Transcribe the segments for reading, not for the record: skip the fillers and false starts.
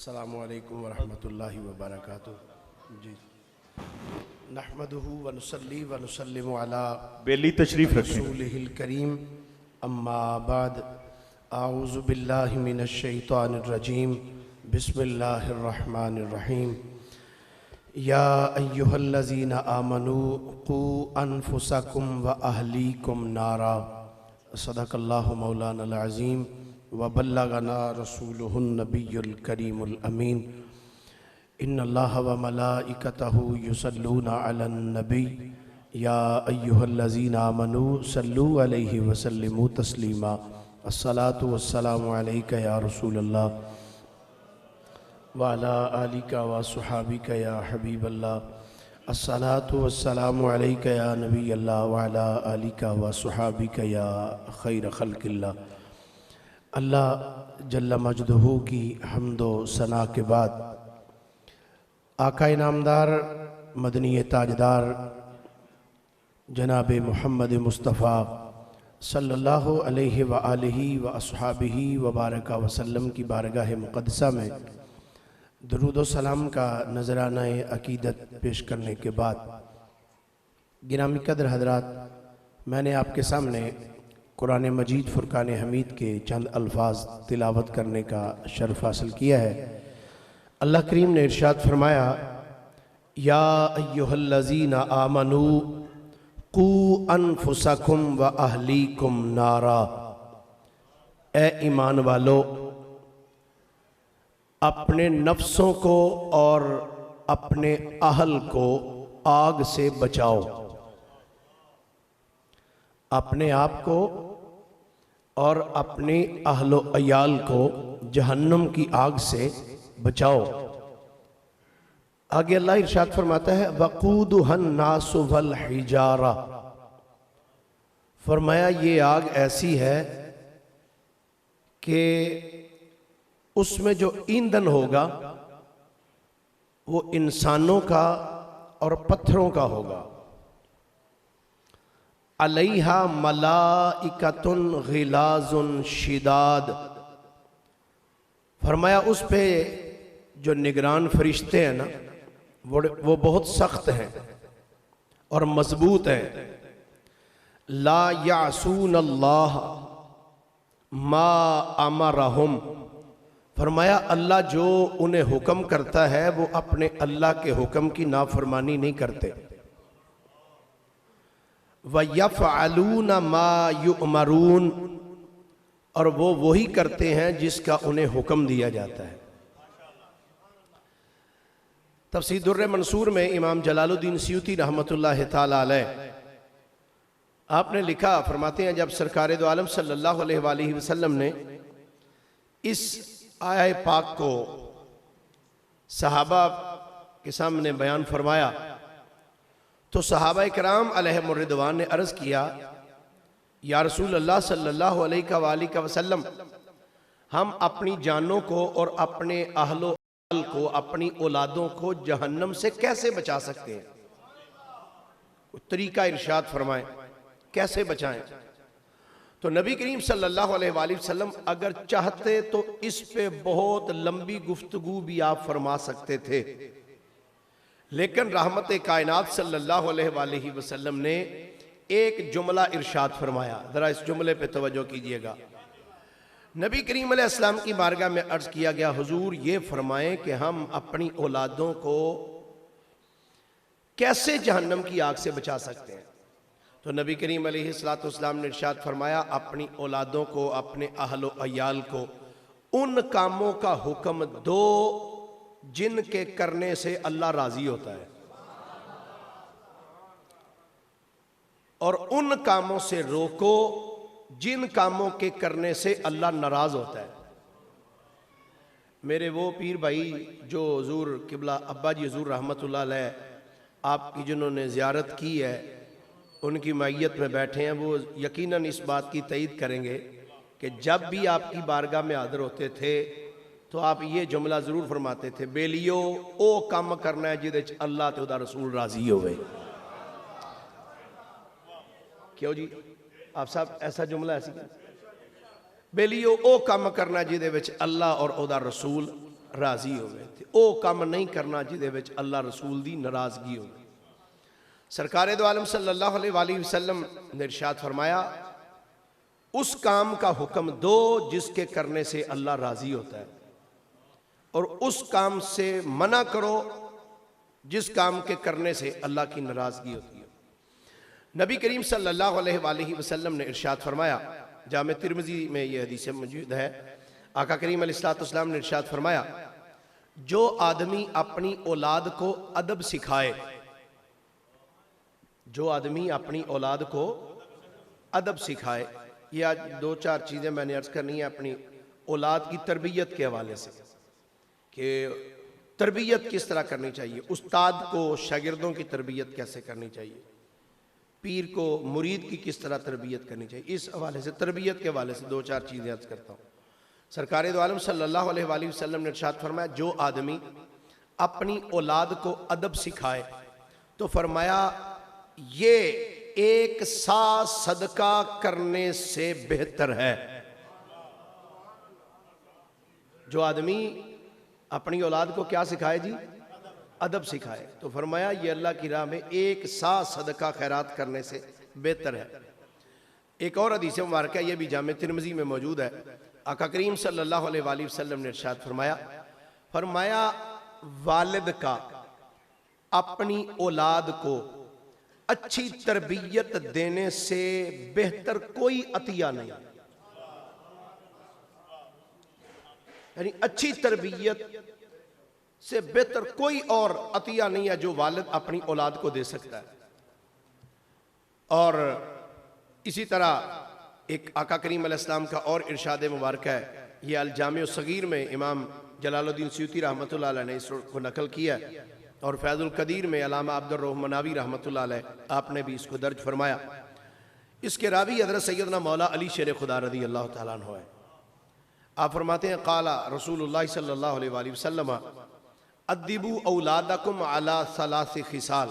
अस्सलामु अलैकुम वरहमतुल्लाहि वबरकातुहू। जी, नहमदुहु व नुसल्ली व नुसल्लिमु अला बेली तशरीफ रखें। रसूलिहिल करीम, अम्मा बाद। आऊज़ु बिल्लाहि मिनश शैतानिर रजीम, बिस्मिल्लाहिर रहमानिर रहीम। या अय्युहल्लज़ीना आमनू क़ू अनफुसकुम व अहलीकुम नारा। सदक़ल्लाहु मौलानल अज़ीम व बल्लगना रसूलुहुन नबियुल करीमुल अमीन। इन्नल्लाह व मलाइकतहु युसल्लूना अलन नबी या अय्युहल्लज़ीना आमनू सल्लू अलैहि व सल्लिमू तस्लीमा। अस्सलातु वस्सलामु अलैका या रसूलल्लाह व अला आलिका व सुहाबिका या हबीबल्लाह। अस्सलातु वस्सलामु अलैका या नबीयल्लाह व अला आलिका व सुहाबिका या खैर खल्क़िल्लाह। अल्लाह जल्ल मजदहू की हम्दो सना के बाद आका इनामदार मदनी ताजदार जनाब मोहम्मद मुस्तफ़ा सल्लल्लाहु अलैहि व आलिहि व अस्हाबिही व बारका वसल्लम की बारगाह मुक़द्दसा में दरूद व सलाम का नजराना अकीदत पेश करने के बाद, गिरामी कदर हजरात, मैंने आपके सामने कुरान मजीद फुरकान हमीद के चंद अल्फाज तिलावत करने का शर्फ हासिल किया है। अल्लाह करीम ने इरशाद फरमाया, या अय्युहल्लज़ीना आमनू क़ू अनफुसकुम व अहलीकुम नारा। ए ईमान वालो, अपने नफ्सों को और अपने अहल को आग से बचाओ। अपने आप को और अपने अहलो अयाल को जहन्नम की आग से बचाओ। आगे अल्लाह इरशाद फरमाता है, वक़ूदुहन नासु वल हिजारा। फरमाया ये आग ऐसी है कि उसमें जो ईंधन होगा वो इंसानों का और पत्थरों का होगा। अलैहा मलाइकतुन गिलाजुन शिदाद। फरमाया उस पे जो निगरान फरिश्ते हैं ना, वो बहुत सख्त हैं और मजबूत हैं। ला यासून अल्लाह मा अमरहुम। फरमाया अल्लाह जो उन्हें हुक्म करता है वो अपने अल्लाह के हुक्म की नाफरमानी नहीं करते। व यफ़अलून मा युअमरून। और वो वही करते हैं जिसका उन्हें हुक्म दिया जाता है। तफ़सीर दुर्र मंसूर में इमाम जलालुद्दीन सयूती रहमतुल्लाह तआला अलैह आपने लिखा, फरमाते हैं, जब सरकार दो आलम सल्लल्लाहु अलैहि वसल्लम ने इस आया पाक को सहाबा के सामने बयान फरमाया तो सहाबा इकराम अलैहिम रिदवान ने अर्ज़ किया, या रसूल अल्लाह सल्लल्लाहु अलैहि वसल्लम, हम अपनी जानों को और अपने अहलो अल को, अपनी औलादों को जहन्नम से कैसे बचा सकते हैं? तरीका इरशाद फरमाएं, कैसे बचाएं? तो नबी करीम सल्लल्लाहु अलैहि वसल्लम अगर चाहते तो इस पे बहुत लंबी गुफ्तगू भी आप फरमा सकते थे, लेकिन रहमत कायनात सल्लल्लाहु अलैहि वसल्लम ने एक जुमला इरशाद फरमाया। जरा इस जुमले पे तवज्जो कीजिएगा। नबी करीम अलैहिस्सलाम की बारगाह में अर्ज किया गया, हुजूर ये फरमाएं कि हम अपनी औलादों को कैसे जहन्नम की आग से बचा सकते हैं? तो नबी करीम अलैहिस्सलाम ने इरशाद फरमाया, अपनी औलादों को, अपने अहलो अयाल को उन कामों का हुक्म दो जिनके करने से अल्लाह राजी होता है, और उन कामों से रोको जिन कामों के करने से अल्लाह नाराज होता है। मेरे वो पीर भाई जो हुजूर किबला अब्बा जी हुजूर रहमतुल्लाह अलैह आपकी जिन्होंने ज़ियारत की है, उनकी मैयत में बैठे हैं, वो यकीनन इस बात की तईद करेंगे कि जब भी आपकी बारगाह में हाजिर होते थे तो आप ये जुमला ज़रूर फरमाते थे, बेलियो ओ काम करना है जिदे च अल्लाह ते उदा रसूल राजी होवे। क्यों जी आप साहब ऐसा जुमला ऐसी बेलियो ओ काम करना जिदे विच अल्लाह और ओदा रसूल राजी होवे ते ओ काम नहीं करना जिहदे विच अल्लाह रसूल दी नाराज़गी होवे। सरकारे दो आलम सल्लल्लाहु अलैहि वसल्लम ने इरशाद फरमाया, उस काम का हुक्म दो जिसके करने से अल्लाह राजी होता है, और उस काम से मना करो जिस काम के करने से अल्लाह की नाराज़गी होती है। नबी करीम सल्लल्लाहु अलैहि वसल्लम ने इरशाद फरमाया, जामे तिरमिज़ी में यह हदीस मौजूद है, आका करीम अलैहिस्सलाम ने इरशाद फरमाया, जो आदमी अपनी औलाद को अदब सिखाए, जो आदमी अपनी औलाद को अदब सिखाए, ये आज दो चार चीज़ें मैंने अर्ज़ करनी है अपनी औलाद की तरबियत के हवाले से कि तरबियत किस तरह करनी चाहिए, उस्ताद को शागिर्दों की तरबियत कैसे करनी चाहिए, पीर को मुरीद की किस तरह तरबियत करनी चाहिए। इस हवाले से तरबियत के हवाले से दो चार चीज़ें अर्ज़ करता हूँ। सरकारे दो आलम सल्लल्लाहु अलैहि वसल्लम ने इरशाद फरमाया, जो आदमी अपनी औलाद को अदब सिखाए तो फरमाया ये एक सा सदका करने से बेहतर है। जो आदमी अपनी औलाद को क्या सिखाए जी, अदब सिखाए, तो फरमाया ये अल्लाह की राह में एक सा सदका खैरात करने से बेहतर है। एक और हदीस मुबारक है, ये भी जामे तिरमिज़ी में मौजूद है, आका करीम सल्लल्लाहु अलैहि वसल्लम ने इरशाद फरमाया वालिद का अपनी औलाद को अच्छी तरबियत देने से बेहतर कोई अतिया नहीं। यानी अच्छी तरबियत से बेहतर कोई और अतिया नहीं है जो वालिद अपनी औलाद को दे सकता है। और इसी तरह एक आका करीम अलैहिस्सलाम का और इरशाद मुबारक है, ये अल जामे सगीर में इमाम जलालुद्दीन सयूती रहमतुल्लाह अलैह ने इसको नकल किया है, और फैज़ुल कदीर में अल्लामा अब्दुर रहमान मनावी रहमतुल्लाह अलैह आपने भी इसको दर्ज फरमाया। इसके रावी हज़रत सैयदना मौला अली शेर खुदा रज़ी अल्लाह तआला अन्हु है। आप फरमाते हैं, क़ाला रसूलुल्लाह सल्लल्लाहु अलैहि वसल्लम अद्दिबू औलादकुम अला सलासी खिसाल।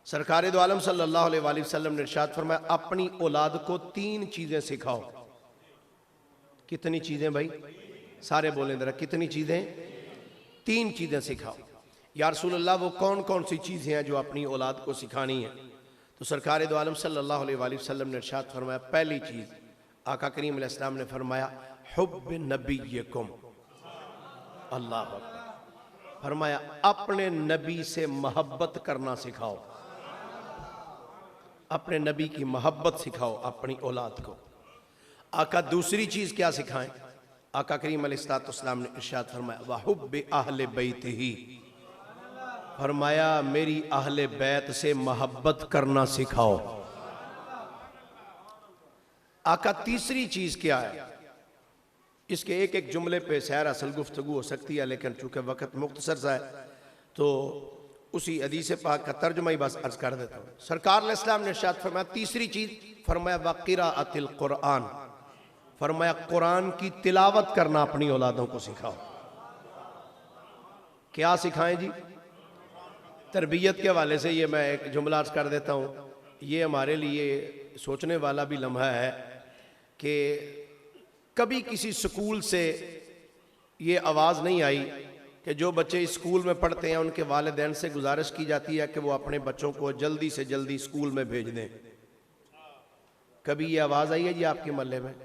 सरकारे दो आलम सल्लल्लाहु अलैहि वसल्लम ने इरशाद फरमाया, अपनी औलाद को तीन चीज़ें सिखाओ। कितनी चीज़ें भाई, सारे बोलें जरा, कितनी चीज़ें? तीन चीज़ें सिखाओ। या रसूलल्लाह वो कौन कौन सी चीज़ें हैं जो अपनी औलाद को सिखानी है? तो सरकारे दो आलम सल्लल्लाहु अलैहि वसल्लम ने इरशाद फरमाया, पहली चीज़ आका करीम अलैहिस्सलाम ने फरमाया, हुब्ब नबिय्यकुम। अल्लाह अकबर। फरमाया अपने नबी से मोहब्बत करना सिखाओ, अपने नबी की मोहब्बत सिखाओ अपनी औलाद को। आका दूसरी चीज़ क्या सिखाएं? आका करीम अलैहिस्सलाम ने इरशाद फरमाया, व हुब्ब अहले बैतिही। फरमाया मेरी अहले बैत से मोहब्बत करना सिखाओ। आका तीसरी चीज़ क्या है? इसके एक एक जुमले पे सैर असल गुफ्तगू हो सकती है, लेकिन चूँकि वक़्त मुख्तसर सा है तो उसी हदीस पाक का तर्जुमा ही बस अर्ज कर देता हूँ। सरकार अलैहिस्सलाम ने इरशाद फरमाया तीसरी चीज़, फरमाया वक़िराअतिल कुरान। फरमाया कुरान की तिलावत करना अपनी औलादों को सिखाओ। क्या सिखाएं जी? तरबियत के हवाले से ये मैं एक जुमला अर्ज कर देता हूँ। ये हमारे लिए सोचने वाला भी लम्हा है कि कभी किसी स्कूल से ये आवाज़ नहीं आई कि जो बच्चे स्कूल में पढ़ते हैं उनके वालिदैन से गुजारिश की जाती है कि वो अपने बच्चों को जल्दी से जल्दी स्कूल में भेज दें। कभी ये आवाज़ आई है जी आपके मोहल्ले में?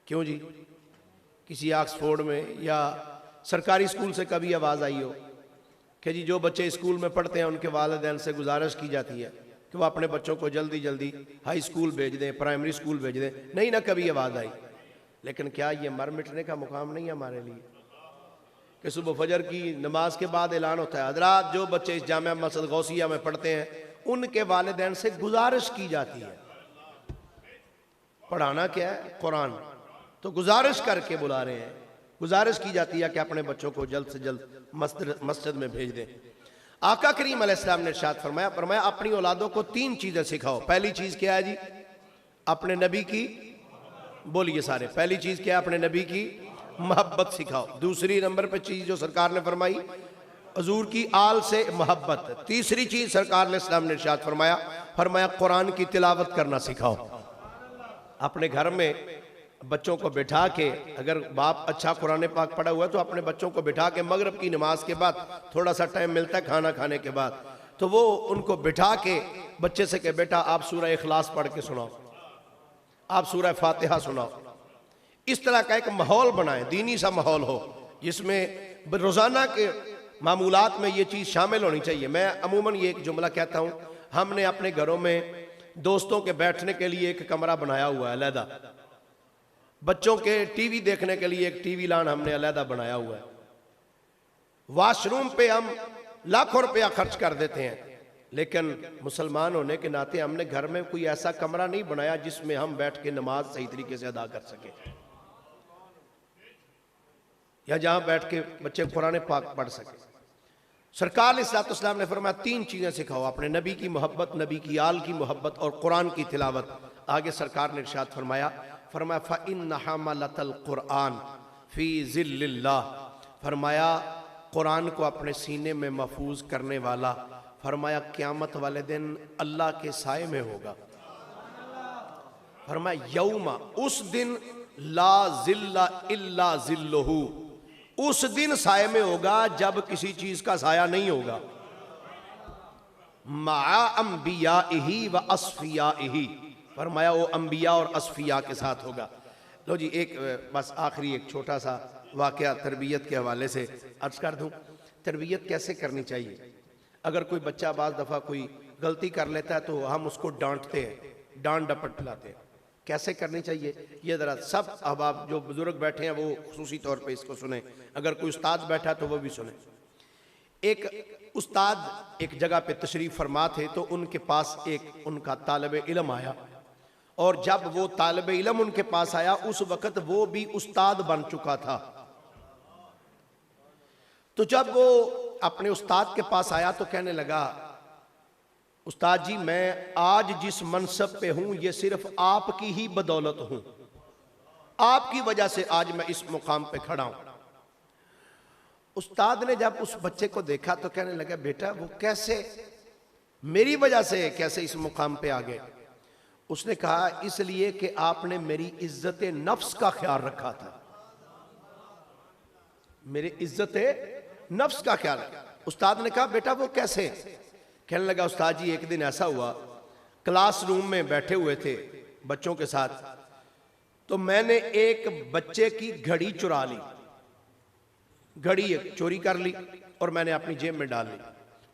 क्यों जी? किसी ऑक्सफोर्ड में या सरकारी स्कूल से कभी आवाज़ आई हो कि जी जो बच्चे स्कूल में पढ़ते हैं उनके वालिदैन से गुजारिश की जाती है कि वो अपने बच्चों को जल्दी जल्दी हाई स्कूल भेज दें, प्राइमरी स्कूल भेज दें? नहीं ना, कभी आवाज़ आई। लेकिन क्या ये मर मिटने का मुकाम नहीं है हमारे लिए कि सुबह फजर की नमाज के बाद ऐलान होता है, हज़रात जो बच्चे इस जामिया मस्जिद गौसिया में पढ़ते हैं उनके वालिदैन से गुजारिश की जाती है। पढ़ाना क्या है? कुरान। तो गुजारिश करके बुला रहे हैं, गुजारिश की जाती है कि अपने बच्चों को जल्द से जल्द मस्जिद में भेज दें। आका करीम अलैहिस्सलाम ने इरशाद फरमाया अपनी औलादों को तीन चीज़ें सिखाओ। पहली चीज़ क्या है जी? अपने नबी की, बोलिए सारे, पहली चीज़ क्या है? अपने नबी की मोहब्बत सिखाओ। दूसरी नंबर पे चीज़ जो सरकार ने फरमाई, हजूर की आल से मोहब्बत। तीसरी चीज़ सरकार अलैहिस्सलाम ने इरशाद फरमाया कुरान की तिलावत करना सिखाओ। अपने घर में बच्चों को बिठा के, अगर बाप अच्छा कुरान पाक पढ़ा हुआ है तो अपने बच्चों को बिठा के मगरिब की नमाज के बाद थोड़ा सा टाइम मिलता है खाना खाने के बाद, तो वो उनको बिठा के बच्चे से कहे बेटा आप सूरह इखलास पढ़ के सुनाओ, आप सूरह फातिहा सुनाओ। इस तरह का एक माहौल बनाएं, दीनी सा माहौल हो जिसमें रोज़ाना के मामूलात में ये चीज़ शामिल होनी चाहिए। मैं अमूमन ये एक जुमला कहता हूँ, हमने अपने घरों में दोस्तों के बैठने के लिए एक कमरा बनाया हुआ है अलहदा, बच्चों के टीवी देखने के लिए एक टीवी लान हमने अलहदा बनाया हुआ है, वॉशरूम पे हम लाखों रुपया खर्च कर देते हैं, लेकिन मुसलमान होने के नाते हमने घर में कोई ऐसा कमरा नहीं बनाया जिसमें हम बैठ के नमाज सही तरीके से अदा कर सके, या जहां बैठ के बच्चे कुरान पाक पढ़ सके। सरकार इस्लाम ने फरमाया 3 चीजें सिखाओ, अपने नबी की मोहब्बत, नबी की आल की मोहब्बत और कुरान की तिलावत। आगे सरकार ने इरशाद फरमाया फ़इन्नहा मलतल कुरान फ़ी ज़िल्लिल्लाह, फरमाया कुरान को अपने सीने में महफूज करने वाला, फरमाया क़यामत वाले दिन अल्लाह के साए में होगा। फरमाया यौमा, उस दिन ला ज़िल्ला इल्ला ज़िल्लुहु, उस दिन साए में होगा जब किसी चीज का साया नहीं होगा। मा अंबियाइही व अस्फियाइही, फरमाया वो अंबिया और अस्फिया के साथ होगा। लो जी, एक बस आखिरी एक छोटा सा वाकया तरबियत के हवाले से अर्ज कर दूं। तरबियत कैसे करनी चाहिए? अगर कोई बच्चा बाज़ दफ़ा कोई गलती कर लेता है तो हम उसको डांटते हैं, डांट डपट पिलाते हैं। कैसे करनी चाहिए ये ज़रा सब अहबाब जो बुजुर्ग बैठे हैं वो खुसूसी तौर पे इसको सुने, अगर कोई उस्ताद बैठा है तो वो भी सुने। एक उस्ताद एक जगह पे तशरीफ़ फरमा थे तो उनके पास एक उनका तालिब इल्म आया, और जब वो तालिब इल्म उनके पास आया उस वक़्त वो भी उस्ताद बन चुका था। तो जब वो अपने उस्ताद के पास आया तो कहने लगा, उस्ताद जी मैं आज जिस मनसब पे हूं ये सिर्फ आपकी ही बदौलत हूं, आपकी वजह से आज मैं इस मुकाम पे खड़ा हूं। उस्ताद ने जब उस बच्चे को देखा तो कहने लगा, बेटा वो कैसे, मेरी वजह से कैसे इस मुकाम पे आ गए? उसने कहा इसलिए कि आपने मेरी इज्जत नफ्स का ख्याल रखा था, मेरे इज्जत नफ्स का ख्याल। उस्ताद ने कहा बेटा वो कैसे? कहने लगा, उस्ताद जी एक दिन ऐसा हुआ, क्लासरूम में बैठे हुए थे बच्चों के साथ, तो मैंने एक बच्चे की घड़ी चुरा ली, घड़ी एक चोरी कर ली और मैंने अपनी जेब में डाल ली।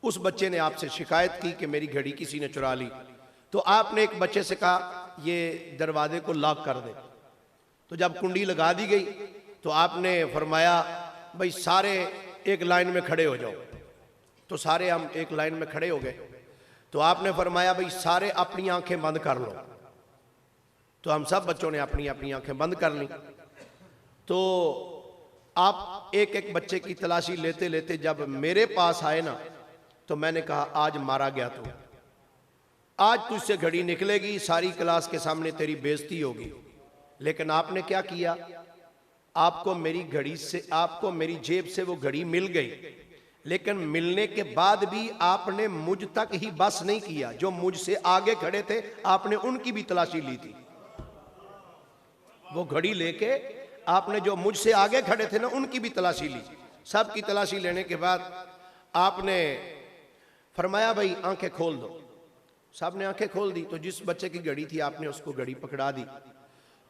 उस बच्चे ने आपसे शिकायत की कि मेरी घड़ी किसी ने चुरा ली, तो आपने एक बच्चे से कहा ये दरवाजे को लॉक कर दे। तो जब कुंडी लगा दी गई तो आपने फरमाया भाई सारे एक लाइन में खड़े हो जाओ। तो सारे हम एक लाइन में खड़े हो गए। तो आपने फरमाया भाई सारे अपनी आंखें बंद कर लो। तो हम सब बच्चों ने अपनी अपनी आंखें बंद कर ली। तो आप एक एक बच्चे की तलाशी लेते लेते जब मेरे पास आए ना, तो मैंने कहा आज मारा गया तू, आज तुझसे घड़ी निकलेगी, सारी क्लास के सामने तेरी बेइज्जती होगी। लेकिन आपने क्या किया, आपको मेरी घड़ी से, आपको मेरी जेब से वो घड़ी मिल गई, लेकिन मिलने के बाद भी आपने मुझ तक ही बस नहीं किया, जो मुझसे आगे खड़े थे आपने उनकी भी तलाशी ली थी। वो घड़ी लेके आपने जो मुझसे आगे खड़े थे ना उनकी भी तलाशी ली। सब की तलाशी लेने के बाद आपने फरमाया भाई आंखें खोल दो। सब ने आंखें खोल दी। तो जिस बच्चे की घड़ी थी आपने उसको घड़ी पकड़ा दी।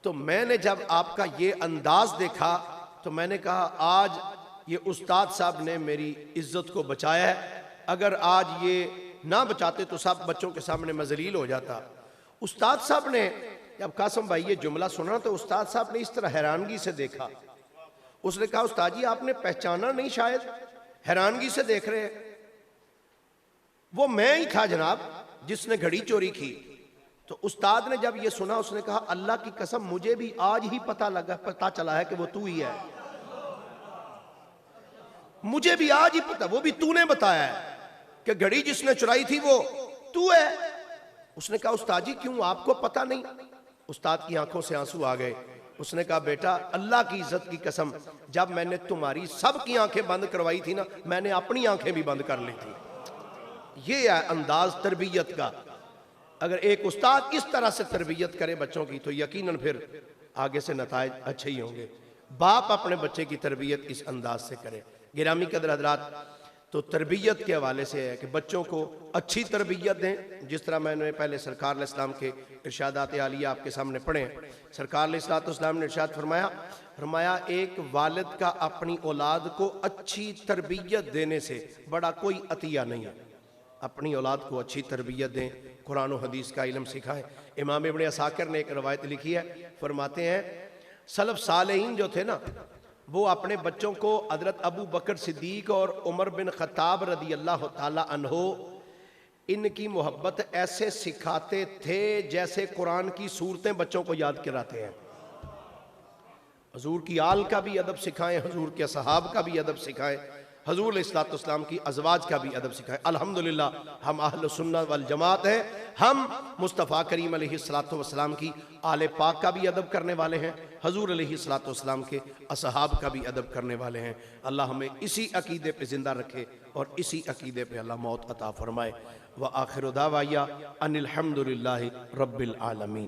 तो मैंने जब आपका ये अंदाज देखा तो मैंने कहा आज ये उस्ताद साहब ने मेरी इज्जत को बचाया है, अगर आज ये ना बचाते तो सब बच्चों के सामने मैं जलील हो जाता। उस्ताद साहब ने जब कासम भाई ये जुमला सुना तो उस्ताद साहब ने इस तरह हैरानगी से देखा। उसने कहा उस्ताद जी आपने पहचाना नहीं, शायद हैरानगी से देख रहे हैं। वो मैं ही था जनाब जिसने घड़ी चोरी की। तो उस्ताद ने जब ये सुना उसने कहा अल्लाह की कसम मुझे भी आज ही पता चला है कि वो तू ही है, मुझे भी आज ही पता, वो भी तूने बताया है कि घड़ी जिसने चुराई थी वो तू है। उसने कहा उस्ताद जी क्यों आपको पता नहीं? उस्ताद की आंखों से आंसू आ गए। उसने कहा बेटा अल्लाह की इज्जत की कसम जब मैंने तुम्हारी सब की आंखें बंद करवाई थी ना, मैंने अपनी आंखें भी बंद कर ली थी। ये है अंदाज तरबियत का। अगर एक उस्ताद इस तरह से तरबियत करे बच्चों की तो यकीनन फिर आगे से नताइज अच्छे ही होंगे। बाप अपने बच्चे की तरबियत इस अंदाज से करे। गिरामी कदर हजरात, तो तरबियत के हवाले से है कि बच्चों को अच्छी तरबियत दें। जिस तरह मैंने पहले सरकार अलैहिस्सलाम के इरशादात आलिया आपके सामने पढ़े हैं। सरकार अलैहिस्सलाम ने इरशाद फरमाया एक वालिद का अपनी औलाद को अच्छी तरबियत देने से बड़ा कोई अतिया नहीं है। अपनी औलाद को अच्छी तरबियत दें, कुरान और हदीस का इल्म सिखाएं। इमाम इब्न असाकिर ने एक रवायत लिखी है, फरमाते हैं सलफ सालेहीन जो थे ना, वो अपने बच्चों को हजरत अबू बकर सिद्दीक और उमर बिन खत्ताब रदी अल्लाह ताला अन्हो इनकी मोहब्बत ऐसे सिखाते थे जैसे कुरान की सूरतें बच्चों को याद कराते हैं। हजूर की आल का भी अदब सिखाएं, हजूर के सहाब का भी अदब सिखाएं, हजूर अलैहिस्सलाम की अज़वाज का भी अदब सिखाएं। अल्हम्दुलिल्लाह हम अहले सुन्नत वल जमात हैं। हम मुस्तफ़ा करीम अलैहिस्सलाम की आले पाक का भी अदब करने वाले हैं, हजूर अलैहिस्सलाम के असहाब का भी अदब करने वाले हैं। अल्लाह हमें इसी अकीदे पे ज़िंदा रखे और इसी अकीदे पे अल्लाह मौत अता फरमाए। व आखिर दावाया अनिल हम्दुलिल्लाहि रब्बिल आलमीन।